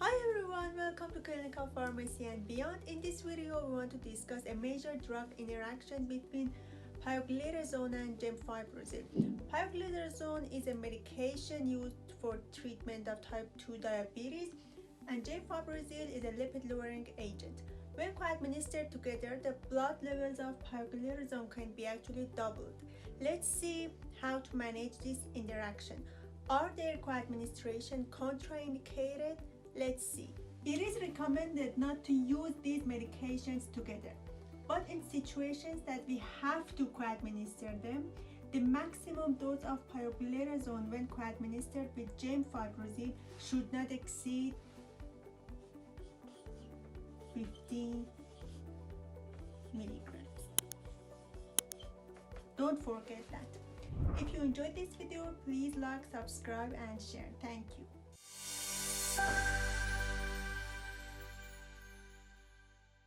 Hi everyone, welcome to Clinical Pharmacy and Beyond. In this video, we want to discuss a major drug interaction between pioglitazone and gemfibrozil. Pioglitazone is a medication used for treatment of type 2 diabetes, and gemfibrozil is a lipid-lowering agent. When co-administered together, the blood levels of pioglitazone can be actually doubled. Let's see how to manage this interaction. Are their co-administration contraindicated? Let's see. It is recommended not to use these medications together, but in situations that we have to co-administer them, the maximum dose of pioglitazone when co-administered with gemfibrozil should not exceed 15 milligrams. Don't forget that. If you enjoyed this video, please like, subscribe and share. Thank you.